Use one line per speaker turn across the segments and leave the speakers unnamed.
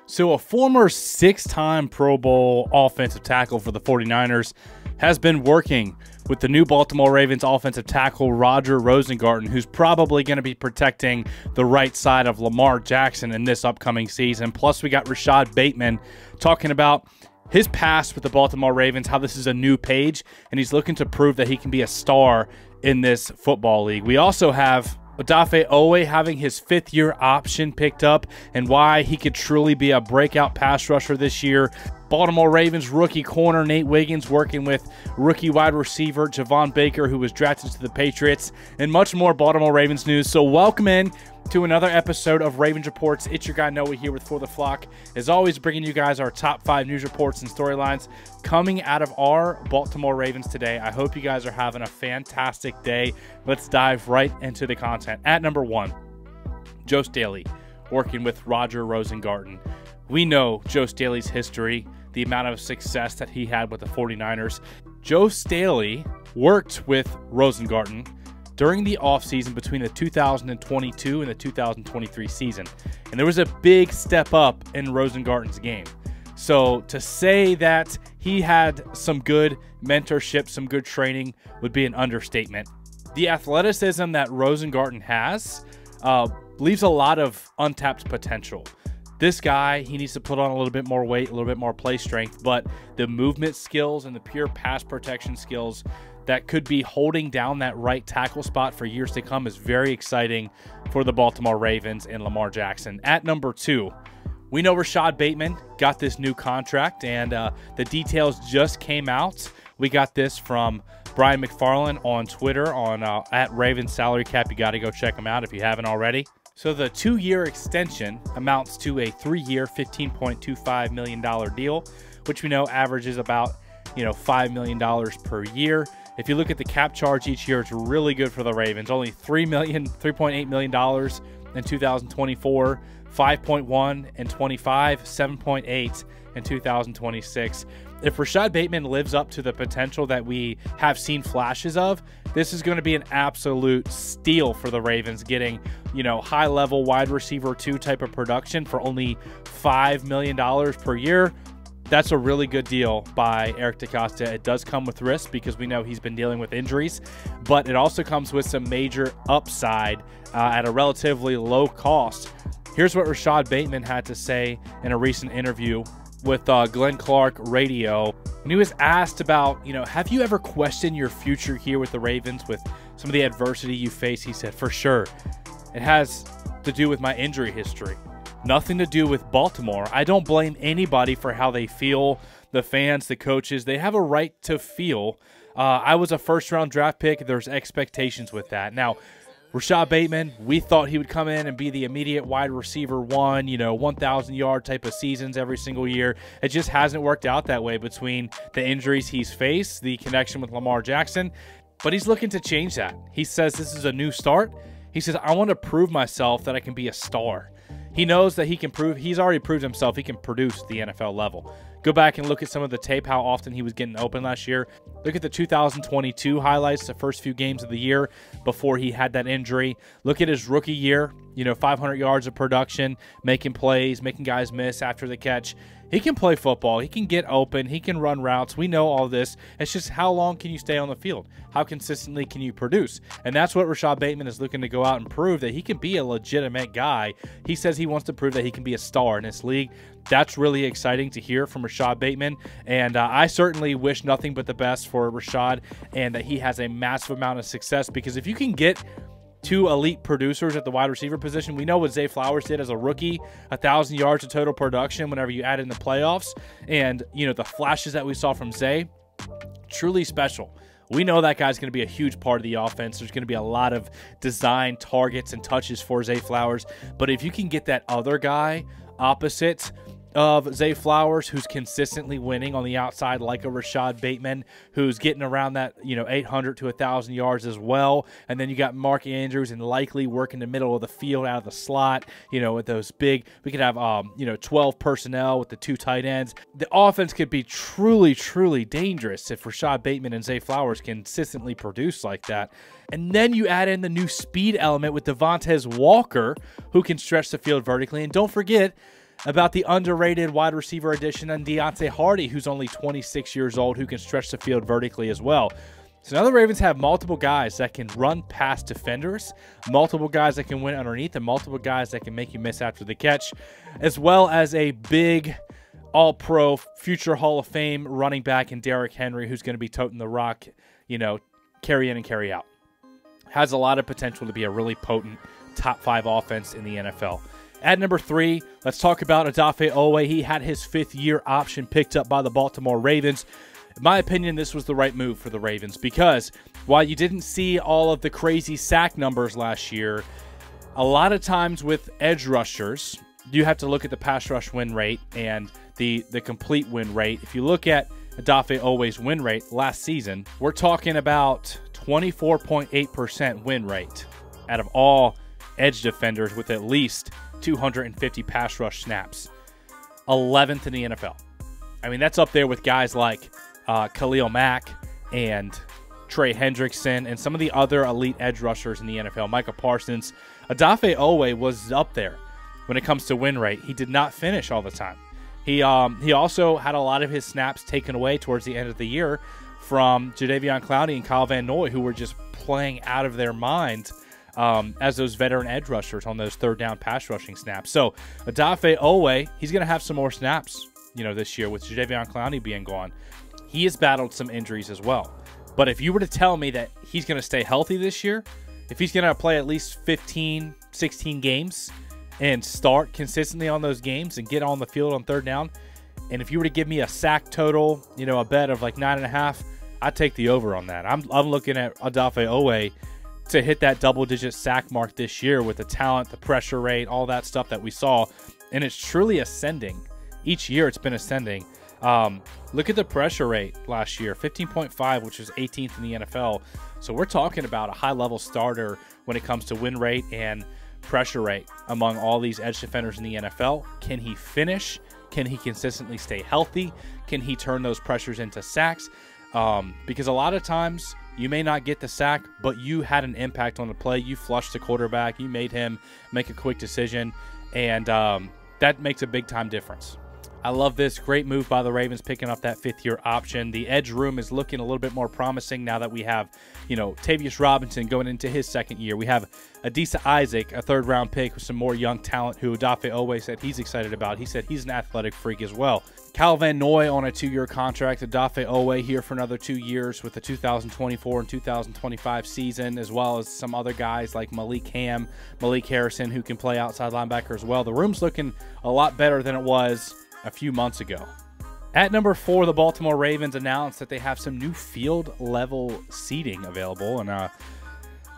So a former 6-time Pro Bowl offensive tackle for the 49ers has been working with the new Baltimore Ravens offensive tackle Roger Rosengarten, who's probably going to be protecting the right side of Lamar Jackson in this upcoming season. Plus, we got Rashod Bateman talking about his past with the Baltimore Ravens, how this is a new page, and he's looking to prove that he can be a star in this football league. We also have Odafe Oweh having his 5th-year option picked up and why he could truly be a breakout pass rusher this year. Baltimore Ravens rookie corner Nate Wiggins working with rookie wide receiver Javon Baker, who was drafted to the Patriots, and much more Baltimore Ravens news. So welcome in to another episode of Ravens Reports. It's your guy Noah here with For the Flock. As always, bringing you guys our top 5 news reports and storylines coming out of our Baltimore Ravens today. I hope you guys are having a fantastic day. Let's dive right into the content. At number 1, Joe Staley working with Roger Rosengarten. We know Joe Staley's history, the amount of success that he had with the 49ers. Joe Staley worked with Rosengarten during the offseason between the 2022 and the 2023 season. And there was a big step up in Rosengarten's game. So to say that he had some good mentorship, some good training would be an understatement. The athleticism that Rosengarten has leaves a lot of untapped potential. This guy, he needs to put on a little bit more weight, a little bit more play strength, but the movement skills and the pure pass protection skills that could be holding down that right tackle spot for years to come is very exciting for the Baltimore Ravens and Lamar Jackson. At number 2, we know Rashod Bateman got this new contract, and the details just came out. We got this from Brian McFarland on Twitter on at Ravens Salary Cap. You got to go check him out if you haven't already. So the 2-year extension amounts to a 3-year, $15.25 million deal, which we know averages about $5 million per year. If you look at the cap charge each year, it's really good for the Ravens. Only $3.8 million in 2024, 5.1 in 25, 7.8 in 2026. If Rashod Bateman lives up to the potential that we have seen flashes of, this is going to be an absolute steal for the Ravens, getting, high-level wide receiver 2 type of production for only $5 million per year. That's a really good deal by Eric DeCosta. It does come with risk because we know he's been dealing with injuries, but it also comes with some major upside at a relatively low cost. Here's what Rashod Bateman had to say in a recent interview with Glenn Clark Radio. When he was asked about, have you ever questioned your future here with the Ravens with some of the adversity you face, he said, for sure. It has to do with my injury history. Nothing to do with Baltimore. I don't blame anybody for how they feel. The fans, the coaches, they have a right to feel. I was a first-round draft pick. There's expectations with that. Now, Rashod Bateman, we thought he would come in and be the immediate wide receiver 1, 1,000-yard type of seasons every single year. It just hasn't worked out that way between the injuries he's faced, the connection with Lamar Jackson. But he's looking to change that. He says this is a new start. He says, I want to prove myself that I can be a star. He knows that he can prove, he's already proved himself, he can produce at the NFL level. Go back and look at some of the tape, how often he was getting open last year. Look at the 2022 highlights, the first few games of the year before he had that injury. Look at his rookie year, 500 yards of production, making plays, making guys miss after the catch. He can play football. He can get open. He can run routes. We know all this. It's just how long can you stay on the field? How consistently can you produce? And that's what Rashod Bateman is looking to go out and prove, that he can be a legitimate guy. He says he wants to prove that he can be a star in this league. That's really exciting to hear from Rashod Bateman. And I certainly wish nothing but the best for Rashod and that he has a massive amount of success, because if you can get 2 elite producers at the wide receiver position. We know what Zay Flowers did as a rookie, 1,000 yards of total production whenever you add in the playoffs. And, the flashes that we saw from Zay, truly special. We know that guy's going to be a huge part of the offense. There's going to be a lot of design targets and touches for Zay Flowers. But if you can get that other guy opposite of Zay Flowers, who's consistently winning on the outside, like a Rashod Bateman, who's getting around that 800 to 1,000 yards as well. And then you got Mark Andrews and likely working the middle of the field out of the slot, with those big, we could have 12 personnel with the 2 tight ends. The offense could be truly, truly dangerous if Rashod Bateman and Zay Flowers consistently produce like that. And then you add in the new speed element with Devontae Walker, who can stretch the field vertically. And don't forget, about the underrated wide receiver addition on Deontay Hardy, who's only 26 years old, who can stretch the field vertically as well. So now the Ravens have multiple guys that can run past defenders, multiple guys that can win underneath, and multiple guys that can make you miss after the catch, as well as a big all-pro, future Hall of Fame running back in Derrick Henry, who's going to be toting the rock, carry in and carry out. Has a lot of potential to be a really potent top 5 offense in the NFL. At number 3, let's talk about Odafe Oweh. He had his 5th-year option picked up by the Baltimore Ravens. In my opinion, this was the right move for the Ravens because while you didn't see all of the crazy sack numbers last year, a lot of times with edge rushers, you have to look at the pass rush win rate and the complete win rate. If you look at Odafe Oweh's win rate last season, we're talking about 24.8% win rate out of all edge defenders with at least 250 pass rush snaps. 11th in the NFL. I mean, that's up there with guys like Khalil Mack and Trey Hendrickson and some of the other elite edge rushers in the NFL. Micah Parsons. Odafe Oweh was up there when it comes to win rate. He did not finish all the time. He also had a lot of his snaps taken away towards the end of the year from Jadeveon Clowney and Kyle Van Noy, who were just playing out of their minds as those veteran edge rushers on those third down pass rushing snaps. So Odafe Oweh, he's going to have some more snaps, this year with Jadeveon Clowney being gone. He has battled some injuries as well. But if you were to tell me that he's going to stay healthy this year, if he's going to play at least 15, 16 games and start consistently on those games and get on the field on third down, and if you were to give me a sack total, a bet of like 9.5, I'd take the over on that. I'm looking at Odafe Oweh to hit that double-digit sack mark this year with the talent, the pressure rate, all that stuff that we saw, and it's truly ascending. Each year it's been ascending. Look at the pressure rate last year, 15.5, which was 18th in the NFL. So we're talking about a high-level starter when it comes to win rate and pressure rate among all these edge defenders in the NFL. Can he finish? Can he consistently stay healthy? Can he turn those pressures into sacks? Because a lot of times you may not get the sack, but you had an impact on the play. You flushed the quarterback. You made him make a quick decision, and that makes a big-time difference. I love this. Great move by the Ravens picking up that 5th-year option. The edge room is looking a little bit more promising now that we have, Tavius Robinson going into his 2nd year. We have Adisa Isaac, a 3rd-round pick with some more young talent who Odafe Oweh said he's excited about. He said he's an athletic freak as well. Kyle Van Noy on a 2-year contract. Odafe Oweh here for another 2 years with the 2024 and 2025 season, as well as some other guys like Malik Harrison, who can play outside linebacker as well. The room's looking a lot better than it was a few months ago. At number 4, the Baltimore Ravens announced that they have some new field level seating available. And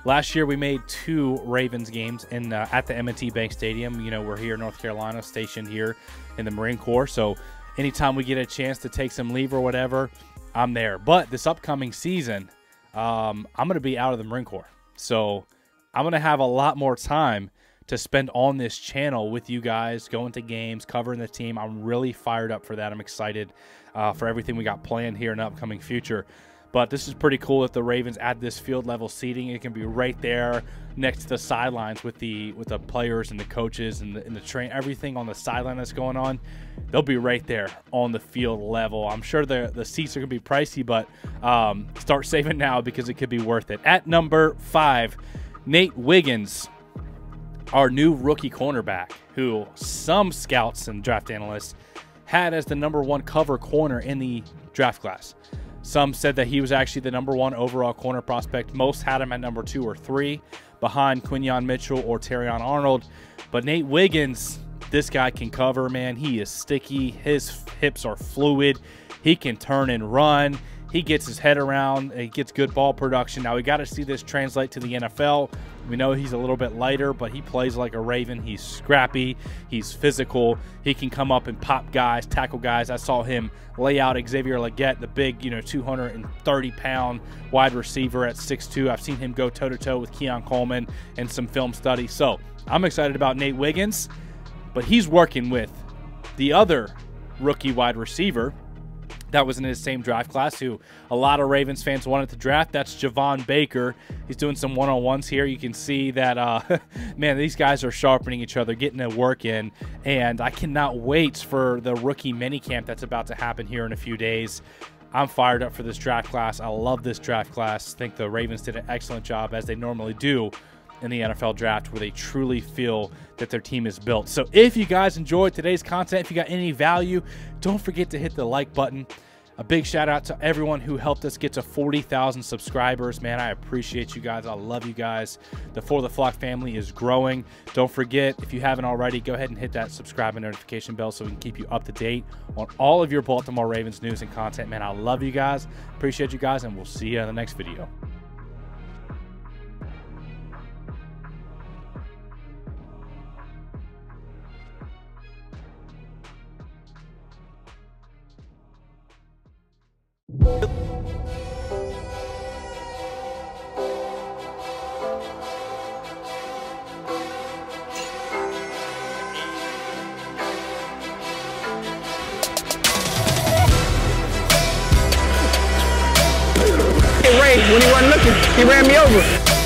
last year we made 2 Ravens games at the M&T Bank Stadium. We're here in North Carolina, stationed here in the Marine Corps. So anytime we get a chance to take some leave or whatever, I'm there. But this upcoming season, I'm going to be out of the Marine Corps. So I'm going to have a lot more time to spend on this channel with you guys, going to games, covering the team. I'm really fired up for that. I'm excited for everything we got planned here in the upcoming future. But this is pretty cool that the Ravens add this field level seating. It can be right there next to the sidelines with the players and the coaches and the train, everything on the sideline that's going on. They'll be right there on the field level. I'm sure the seats are going to be pricey, but start saving now because it could be worth it. At number 5, Nate Wiggins, our new rookie cornerback, who some scouts and draft analysts had as the number 1 cover corner in the draft class. Some said that he was actually the number 1 overall corner prospect. Most had him at number 2 or 3, behind Quinyon Mitchell or Terrion Arnold. But Nate Wiggins, this guy can cover, man. He is sticky. His hips are fluid. He can turn and run. He gets his head around. He gets good ball production. Now, we got to see this translate to the NFL. We know he's a little bit lighter, but he plays like a Raven. He's scrappy. He's physical. He can come up and pop guys, tackle guys. I saw him lay out Xavier Legette, the big, 230-pound wide receiver at 6'2". I've seen him go toe-to-toe with Keon Coleman in some film studies. So I'm excited about Nate Wiggins, but he's working with the other rookie wide receiver that was in his same draft class, who a lot of Ravens fans wanted to draft. That's Javon Baker. He's doing some one-on-ones here. You can see that, man, these guys are sharpening each other, getting their work in, and I cannot wait for the rookie minicamp that's about to happen here in a few days. I'm fired up for this draft class. I love this draft class. I think the Ravens did an excellent job, as they normally do in the NFL draft, where they truly feel that their team is built. So if you guys enjoyed today's content, if you got any value, don't forget to hit the like button. A big shout out to everyone who helped us get to 40,000 subscribers. Man, I appreciate you guys. I love you guys. The For the Flock family is growing. Don't forget, if you haven't already, go ahead and hit that subscribe and notification bell so we can keep you up to date on all of your Baltimore Ravens news and content. Man, I love you guys. Appreciate you guys, and we'll see you in the next video.
When he wasn't looking, he ran me over.